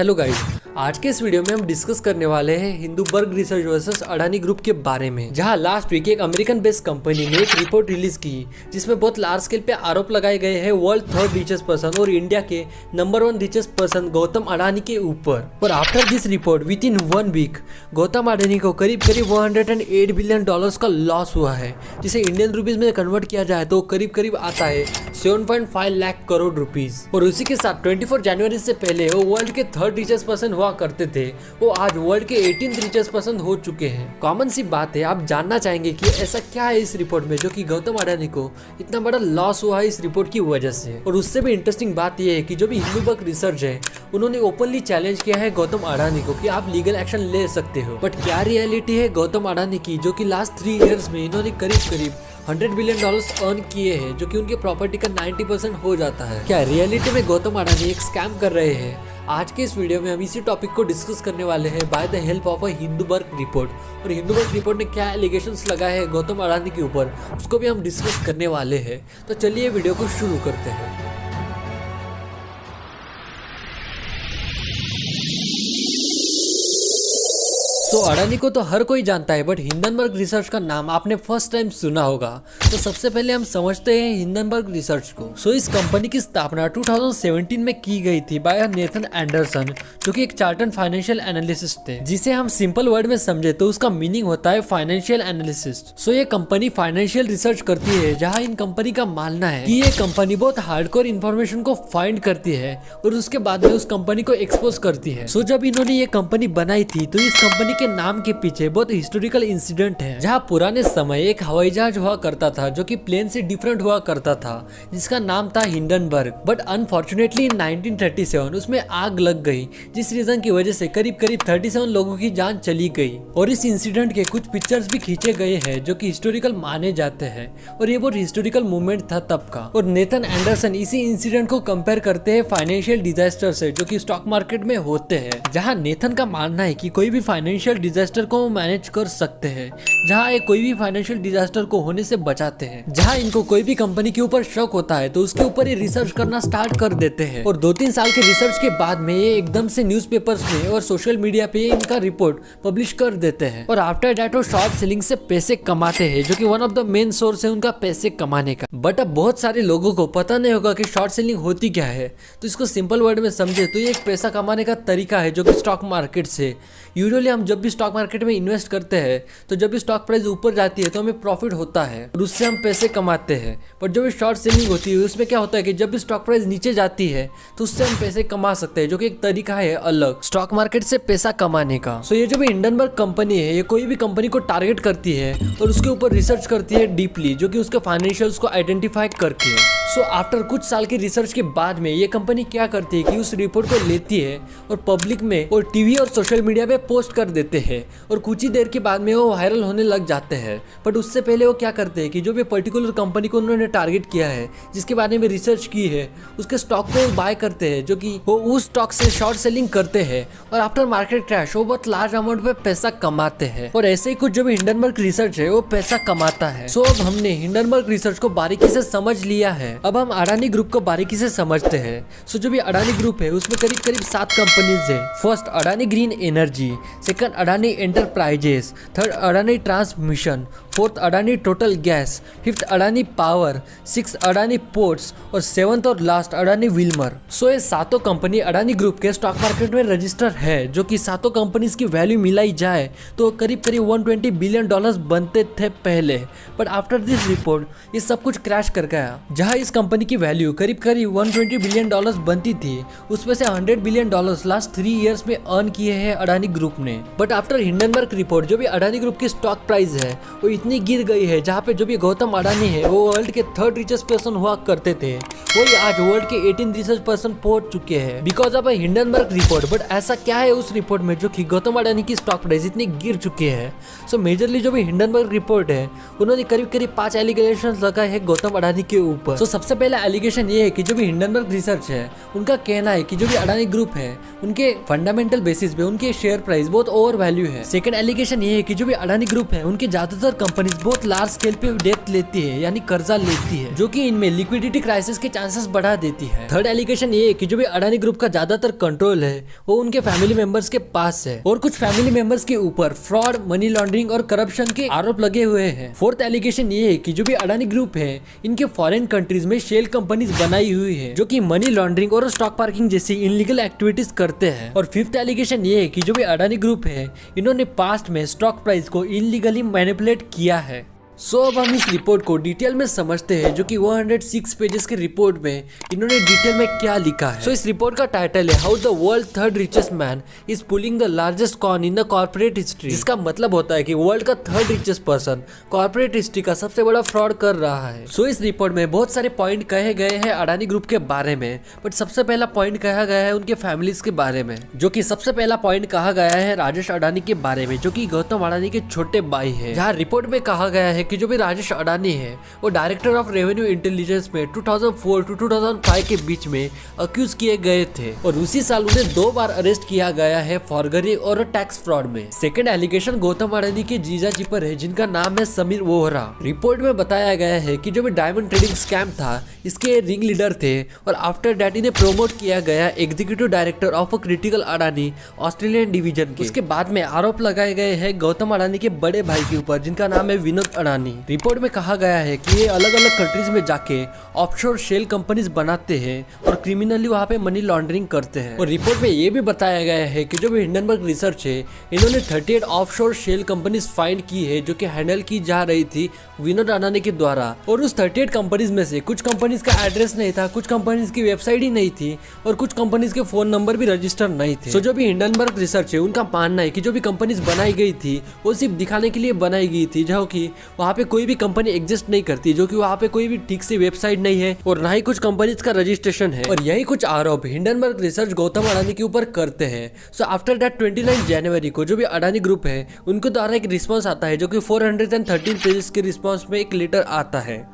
Hello guys, आज के इस वीडियो में हम डिस्कस करने वाले हैं हिंदुबर्ग रिसर्च वर्सेस अडानी ग्रुप के बारे में। जहां लास्ट वीक एक अमेरिकन बेस्ड कंपनी ने एक रिपोर्ट रिलीज की जिसमें बहुत लार्ज स्केल पे आरोप लगाए गए हैं वर्ल्ड थर्ड रिचेस्ट पर्सन और इंडिया के number 1 richest person Gautam Adani के ऊपर। और after this report within 1 week Gautam Adani को करीब 108 बिलियन डॉलर्स का लॉस हुआ है, जिसे इंडियन रुपीज में कन्वर्ट किया जाए तो करीब आता है 7.5 लाख करोड़ रुपीज। और उसी के साथ 24 जनवरी से पहले वो वर्ल्ड के थर्ड रिचेस्ट पर्सन हुआ करते थे, वो आज वर्ल्ड के 18th रिचेस्ट पर्सन हो चुके हैं। कॉमन सी बात है, आप जानना चाहेंगे कि ऐसा क्या है इस रिपोर्ट में जो कि गौतम अडानी को इतना बड़ा लॉस हुआ है इस रिपोर्ट की वजह से। और उससे भी इंटरेस्टिंग बात यह है कि जो भी हिंदुबर्ग रिसर्च है उन्होंने ओपनली चैलेंज किया है गौतम अडानी को कि आप लीगल एक्शन ले सकते हो। बट क्या रियलिटी है गौतम अडानी की, जो कि लास्ट 3 इयर्स में इन्होंने करीब 100 बिलियन डॉलर्स अर्न किए हैं, जो कि उनके प्रॉपर्टी का 90% हो जाता है। क्या रियलिटी में गौतम अडानी एक स्कैम कर रहे हैं? आज के इस वीडियो में हम इसी टॉपिक को डिस्कस करने वाले हैं by the help of a Hindenburg report. और हिंदुबर्ग रिपोर्ट ने क्या एलिगेशंस लगाए हैं गौतम अडानी के ऊपर, उसको भी हम डिस्कस करने वाले हैं। तो चलिए वीडियो को शुरू करते हैं। तो अडानी को तो हर कोई जानता है, बट हिंडनबर्ग रिसर्च का नाम आपने फर्स्ट टाइम सुना होगा। तो सबसे पहले हम समझते हैं हिंडनबर्ग रिसर्च को। इस कंपनी की स्थापना 2017 में की गई थी बाय नेथन एंडरसन, जो कि एक चार्टर्ड फाइनेंशियल एनालिसिस्ट थे। जिसे हम सिंपल वर्ड में समझे तो उसका मीनिंग होता है फाइनेंशियल एनालिसिस्ट। ये कंपनी फाइनेंशियल रिसर्च करती है, जहाँ इन कंपनी का मानना है कि ये कंपनी बहुत हार्डकोर इन्फॉर्मेशन को फाइंड करती है और उसके बाद में उस कंपनी को एक्सपोज करती है। जब इन्होंने ये कंपनी बनाई थी तो इस कंपनी के नाम के पीछे बहुत हिस्टोरिकल इंसिडेंट है, जहां पुराने समय एक हवाई जहाज हुआ करता था जो कि प्लेन से डिफरेंट हुआ करता था, जिसका नाम था हिंडनबर्ग। बट अनफॉर्चुनेटली इन 1937 उसमें आग लग गई, जिस रीजन की वजह से करीब 37 लोगों की जान चली गई। और इस इंसिडेंट के कुछ पिक्चर्स भी खींचे गए हैं जो कि हिस्टोरिकल माने जाते हैं, और ये बहुत हिस्टोरिकल मूवमेंट था तब का। और नेथन एंडरसन इसी इंसिडेंट को कंपेयर करते हैं फाइनेंशियल डिजास्टर से जो कि स्टॉक मार्केट में होते हैं, जहां नेथन का मानना है कि कोई भी फाइनेंशियल डिजास्टर को मैनेज कर सकते हैं, जहां एक कोई भी फाइनेंशियल डिजास्टर को होने से बचाते हैं। जहां इनको कोई भी कंपनी के ऊपर शक होता है तो उसके ऊपर ये रिसर्च करना स्टार्ट कर देते हैं। और 2-3 साल के रिसर्च के बाद में ये एकदम से न्यूज़पेपर्स में और सोशल मीडिया पे इनका रिपोर्ट पब्लिश कर देते हैं। और आफ्टर दैट वो शॉर्ट सेलिंग से पैसे कमाते हैं, जो कि one of the main source है उनका पैसे कमाने का। बट अब बहुत सारे लोगों को पता नहीं होगा कि शॉर्ट सेलिंग होती क्या है। तो इसको सिंपल वर्ड में समझे तो ये एक पैसा कमाने का तरीका है जो कि स्टॉक मार्केट से। यूजुअली हम जब भी स्टॉक मार्केट में इन्वेस्ट करते हैं तो जब भी स्टॉक प्राइस ऊपर जाती है तो हमें प्रॉफिट होता है और उससे हम पैसे कमाते हैं। पर जब भी शॉर्ट सेलिंग होती है उसमें क्या होता है कि जब भी स्टॉक प्राइस नीचे जाती है तो उससे हम पैसे कमा सकते हैं, जो कि एक तरीका है अलग स्टॉक मार्केट से पैसा कमाने का। ये जो भी हिंडनबर्ग कंपनी है, ये कोई भी कंपनी को टारगेट करती है और उसके ऊपर रिसर्च करती है डीपली, जो कि उसके फाइनेंशियल्स को आइडेंटिफाई करके। आफ्टर कुछ साल की रिसर्च के बाद में ये कंपनी क्या करती है कि उस रिपोर्ट को लेती है और पब्लिक में और टीवी और सोशल मीडिया पे पोस्ट कर देते हैं, और कुछ ही देर के बाद में वो वायरल होने लग जाते हैं। बट उससे पहले वो क्या करते हैं कि जो भी पर्टिकुलर कंपनी को उन्होंने टारगेट किया है, जिसके बारे में रिसर्च की है, उसके स्टॉक को बाय करते हैं, जो कि वो उस स्टॉक से शॉर्ट सेलिंग करते हैं, और आफ्टर मार्केट क्रैश वो बहुत लार्ज अमाउंट पे पैसा कमाते हैं। और ऐसे ही कुछ जो भी हिंडनबर्ग रिसर्च है वो पैसा कमाता है। अब हमने हिंडनबर्ग रिसर्च को बारीकी से समझ लिया है, अब हम अडानी ग्रुप को बारीकी से समझते हैं। जो भी अडानी ग्रुप है उसमें करीब 7 कंपनीज है। First Adani green energy, second Adani enterprises, third Adani transmission, fourth Adani total gas, fifth Adani power, 6 Adani ports और 7th और लास्ट अडानी विल्मर। ये सातों कंपनी अडानी ग्रुप के स्टॉक मार्केट में रजिस्टर है, जो कि सातों कंपनीज की वैल्यू मिलाई जाए तो करीब 120 बिलियन डॉलर्स बनते थे पहले। बट आफ्टर दिस रिपोर्ट ये सब कुछ क्रैश कर गया, जहां इस कंपनी की वैल्यू करीब 120 बिलियन डॉलर्स बनती थी, उसमें से 100 बिलियन डॉलर्स लास्ट 3 इयर्स में अर्न किए हैं अडानी ग्रुप ने। बट आफ्टर हिंडनबर्ग रिपोर्ट जो भी अडानी ग्रुप की स्टॉक प्राइस है वो इतनी गिर गई है, जहाँ पे जो भी गौतम अडानी है वो वर्ल्ड के थर्ड रिचेस्ट पर्सन हुआ करते थे, वही आज वर्ल्ड के 18th रिचेस्ट पर्सन पहुंच चुके हैं because of Hindenburg report. But ऐसा क्या है उस रिपोर्ट में जो कि गौतम अडानी की स्टॉक प्राइस इतनी गिर चुकी है? मेजरली जो भी हिंडनबर्ग रिपोर्ट है उन्होंने करीब 5 एलिगेशन लगाए हैं गौतम अडानी के ऊपर। सबसे पहला एलिगेशन ये है कि जो भी हिंडनबर्ग रिसर्च है उनका कहना है कि जो भी अडानी ग्रुप है उनके फंडामेंटल बेसिस पे उनके शेयर प्राइस बहुत ओवर वैल्यू है। सेकंड एलिगेशन ये है कि जो भी अडानी ग्रुप है उनके ज्यादातर कंपनीज बहुत लार्ज स्केल पे डेट लेती है यानी कर्जा लेती है, जो कि इनमें लिक्विडिटी क्राइसिस के चांसेस बढ़ा देती है। थर्ड एलिगेशन ये है कि जो भी अडानी ग्रुप का ज्यादातर कंट्रोल है वो उनके फैमिली मेंबर्स के पास है और कुछ फैमिली मेंबर्स के ऊपर फ्रॉड, मनी लॉन्ड्रिंग और करप्शन के आरोप लगे हुए हैं। फोर्थ एलिगेशन ये है कि जो भी अडानी ग्रुप है इनके फॉरेन कंट्रीज में शेल कंपनीज बनाई हुई है जो कि मनी लॉन्ड्रिंग और स्टॉक पार्किंग जैसी इनलीगल एक्टिविटीज करते हैं। और फिफ्थ एलिगेशन ये है कि जो भी अडानी ग्रुप है इन्होंने पास्ट में स्टॉक प्राइस को इनलीगली मैनिपुलेट किया है। सो अब हम इस रिपोर्ट को डिटेल में समझते हैं, जो कि 106 पेजेस के रिपोर्ट में इन्होंने डिटेल में क्या लिखा है। सो इस रिपोर्ट का टाइटल है how the world third richest man is pulling the largest con in the corporate history, जिसका मतलब होता है कि वर्ल्ड का third richest person corporate history का सबसे बड़ा फ्रॉड कर रहा है। सो इस रिपोर्ट में बहुत सारे पॉइंट कहे गए हैं अडानी ग्रुप के बारे में, बट सबसे पहला पॉइंट कहा गया है उनके फैमिलीज के बारे में, जो कि सबसे पहला पॉइंट कहा गया है राजेश अडानी के बारे में, जो कि गौतम अडानी के छोटे भाई है। जहाँ रिपोर्ट में कहा गया है कि जो भी राजेश अडानी है वो डायरेक्टर ऑफ रेवेन्यू इंटेलिजेंस में 2004 टू 2005 के बीच में अक्यूज किए गए थे और उसी साल उन्हें 2 बार अरेस्ट किया गया है फॉर्जरी और टैक्स फ्रॉड में। सेकंड एलिगेशन गौतम अडानी के जीजा जी पर है जिनका नाम है समीर वोहरा। रिपोर्ट में बताया गया है कि जो भी डायमंड ट्रेडिंग स्कैम था इसके रिंग लीडर थे और आफ्टर दैट इन्हें प्रोमोट किया गया executive director of critical Adani Australian division के। उसके बाद में आरोप लगाए गए हैं गौतम अडानी के बड़े भाई के ऊपर जिनका नाम है विनोद अडानी। रिपोर्ट में कहा गया है कि ये अलग अलग कंट्रीज में जाके ऑफशोर शेल कंपनीज बनाते हैं और क्रिमिनली वहाँ पे मनी लॉन्ड्रिंग करते हैं। और रिपोर्ट में ये भी बताया गया है कि जो भी हिंडनबर्ग रिसर्च है इन्होंने 38 ऑफशोर शेल कंपनीज फाइंड की है जो कि हैंडल की जा रही थी विनोद अडानी के द्वारा। और उस 38 कंपनीज में से कुछ कंपनीज का एड्रेस नहीं था, कुछ कंपनीज की वेबसाइट ही नहीं थी और कुछ कंपनीज के फोन नंबर भी रजिस्टर नहीं थे। जो भी हिंडनबर्ग रिसर्च है उनका मानना है कि जो भी कंपनीज बनाई गई थी वो सिर्फ दिखाने के लिए बनाई गई थी, जो कि वहाँ पे कोई भी कंपनी एग्जिस्ट नहीं करती, जो कि वहाँ पे कोई भी ठीक से वेबसाइट नहीं है और ना ही कुछ कंपनीज का रजिस्ट्रेशन है। और यही कुछ आरोप हिंडनबर्ग रिसर्च गौतम अडानी के ऊपर करते हैं। सो आफ्टर दैट 29 जनवरी को जो भी अडानी ग्रुप है उनके द्वारा एक रिस्पॉन्स आता है जो कि 413 पेजेस के रिस्पॉन्स में एक लेटर आता है।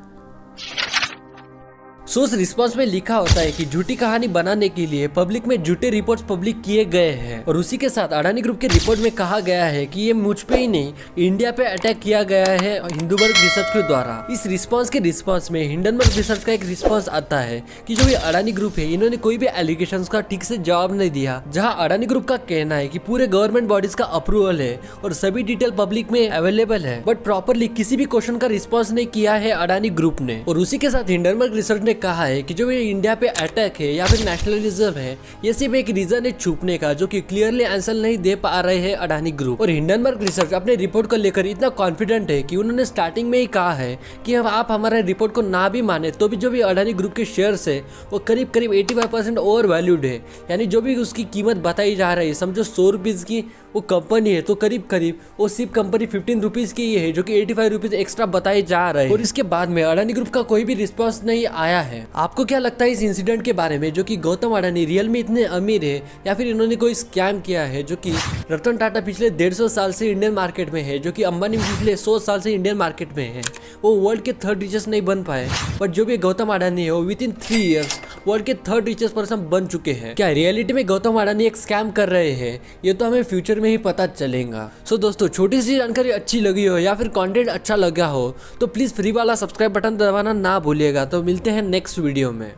सो उस रिस्पॉन्स में लिखा होता है कि झूठी कहानी बनाने के लिए पब्लिक में झूठे रिपोर्ट्स पब्लिक किए गए हैं और उसी के साथ अडानी ग्रुप के रिपोर्ट में कहा गया है कि ये मुझ पे ही नहीं इंडिया पे अटैक किया गया है हिंदुबर्ग रिसर्च के द्वारा। इस रिस्पॉन्स के रिस्पॉन्स में हिंडनबर्ग रिसर्च का एक रिस्पॉन्स आता है कि जो भी अडानी ग्रुप है इन्होंने कोई भी एलिगेशंस का ठीक से जवाब नहीं दिया, जहाँ अडानी ग्रुप का कहना है कि पूरे गवर्नमेंट बॉडीज का अप्रूवल है और सभी डिटेल पब्लिक में अवेलेबल है, बट प्रॉपरली किसी भी क्वेश्चन का रिस्पॉन्स नहीं किया है अडानी ग्रुप ने। और उसी के साथ हिंडनबर्ग रिसर्च ने कहा है कि जो भी इंडिया पे अटैक है या फिर नेशनलिज्म है ये सिर्फ एक रीजन है छुपने का, जो कि क्लियरली आंसर नहीं दे पा रहे हैं अडानी ग्रुप। और हिंडनबर्ग रिसर्च अपने रिपोर्ट को लेकर इतना कॉन्फिडेंट है कि उन्होंने स्टार्टिंग में ही कहा है कि अब आप हमारे रिपोर्ट को ना भी माने तो भी जो भी अडानी ग्रुप के शेयर्स है वो करीब 85% ओवर वैल्यूड है, यानी जो भी उसकी कीमत बताई जा रही है समझो 100 रुपीज की वो कंपनी है तो करीब वो सिर्फ कंपनी 15 रुपीज की है, जो कि 85 रुपीज एक्स्ट्रा बताए जा रहे हैं। और इसके बाद में अडानी ग्रुप का कोई भी रिस्पॉन्स नहीं आया है। आपको क्या लगता है इस इंसिडेंट के बारे में, जो कि गौतम अडानी रियल में इतने अमीर है या फिर इन्होंने कोई स्कैम किया है? जो कि रतन टाटा पिछले 150 साल से इंडियन मार्केट में है, जो कि अंबानी पिछले 100 साल से इंडियन मार्केट में है, वो वर्ल्ड के थर्ड रिचेस्ट नहीं बन पाए, बट जो भी गौतम अडानी है वो विद इन 3 ईयर्स वर्ल्ड के थर्ड रिचेस्ट पर्सन बन चुके हैं। क्या रियलिटी में गौतम अडानी एक स्कैम कर रहे हैं? ये तो हमें फ्यूचर में ही पता चलेगा। सो दोस्तों, छोटी सी जानकारी अच्छी लगी हो या फिर कंटेंट अच्छा लगा हो तो प्लीज फ्री वाला सब्सक्राइब बटन दबाना ना भूलिएगा। तो मिलते हैं नेक्स्ट वीडियो में।